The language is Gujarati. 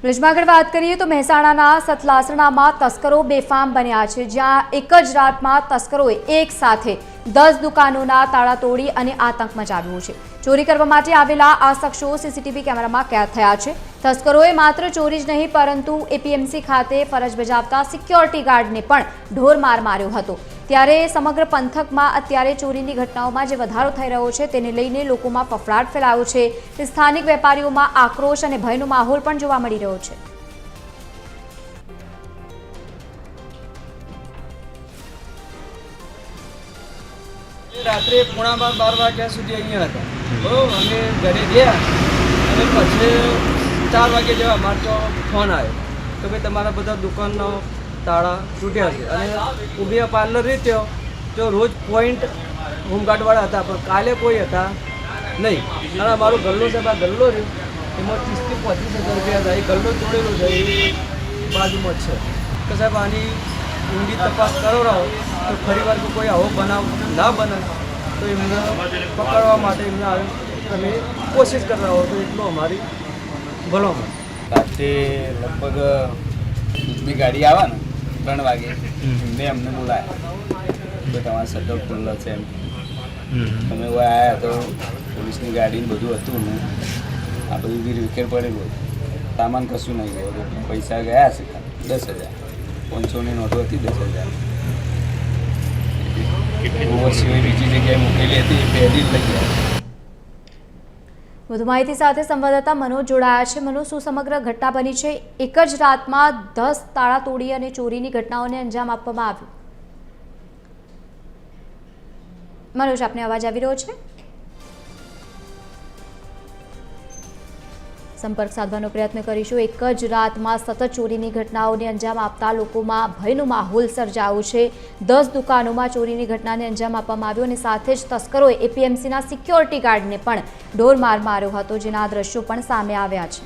બ્રિજમાં આગળ વાત કરીએ તો મહેસાણાના સતલાસણામાં તસ્કરો બેફામ બન્યા છે, જ્યાં એક જ રાતમાં તસ્કરોએ એક સાથે 10 દુકાનોના તાળા તોડી અને આતંક મચાવ્યો છે। ચોરી કરવા માટે આવેલા આ શખ્સો સીસીટીવી કેમેરામાં કેદ થયા છે। તસ્કરોએ માત્ર ચોરી જ નહીં પરંતુ એપીએમસી ખાતે ફરજ બજાવતા સિક્યોરિટી ગાર્ડને પણ ઢોરમાર માર્યો હતો। ત્યારે સમગ્ર પંથકમાં અત્યારે ચોરીની ઘટનાઓમાં જે વધારો થઈ રહ્યો છે તેને લઈને લોકોમાં ફફડાટ ફેલાયો છે। સ્થાનિક વેપારીઓમાં આક્રોશ અને ભયનો માહોલ પણ જોવા મળી રહ્યો છે। रात्रे 11:30 वाग्या सुधी अहींया हता बरोबर। अमे घरे गया અને પછી 4 વાગે જેવા અમારો તો ફોન આવ્યો કે ભાઈ તમારા બધા દુકાનનો તાળા તૂટ્યા છે અને ઉભિયા પાર્લર રીત્યો જો રોજ પોઈન્ટ હોમગાર્ડવાળા હતા પણ કાલે કોઈ હતા નહીં। અને અમારો ગલ્લો છે આ ગલ્લો રહ્યો એમાં 30 થી 35 હજાર રૂપિયા હતા। એ ગલ્લો તોડેલો છે એ બાજુમાં જ છે કે સાહેબ આની ઊંડી તપાસ કરાવો તો ફરીવાર કોઈ આવો બનાવ ના બને તો એમને પકડવા માટે એમને અમે કોશિશ કરતા હો તો એટલું અમારી ભલામણ। રાત્રે લગભગ દૂધની ગાડી આવે ને 3 વાગે એમને અમને બોલાયા તો તમારા શટર ખુલ્લો છે એમ અમે આવ્યા તો પોલીસની ગાડી બધું હતું ને આ બધું બી વિકેર પડેલું સામાન કશું નહીં ગયું। પૈસા ગયા છે 10,000 500ની નોટો હતી 10,000 સિવાય બીજી જગ્યાએ મૂકેલી હતી એ પહેલી જ લઈ ગયા। વધુ માહિતી સાથે સંવાદદાતા મનોજ જોડાયા છે। મનોજ, શું સમગ્ર ઘટના બની છે? એક જ રાતમાં 10 તાળા તોડી અને ચોરીની ઘટનાઓને અંજામ આપવામાં આવ્યો। મનોજ, આપને અવાજ આવી રહ્યો છે? સંપર્ક સાધવાનો પ્રયત્ન કરીશું। એક જ રાતમાં સતત ચોરીની ઘટનાઓને અંજામ આપતા લોકોમાં ભયનો માહોલ સર્જાયો છે। 10 દુકાનોમાં ચોરીની ઘટનાને અંજામ આપવામાં આવ્યો અને સાથે જ તસ્કરોએ એપીએમસીના સિક્યોરિટી ગાર્ડને પણ ઢોરમાર માર્યો હતો, જેના દ્રશ્યો પણ સામે આવ્યા છે।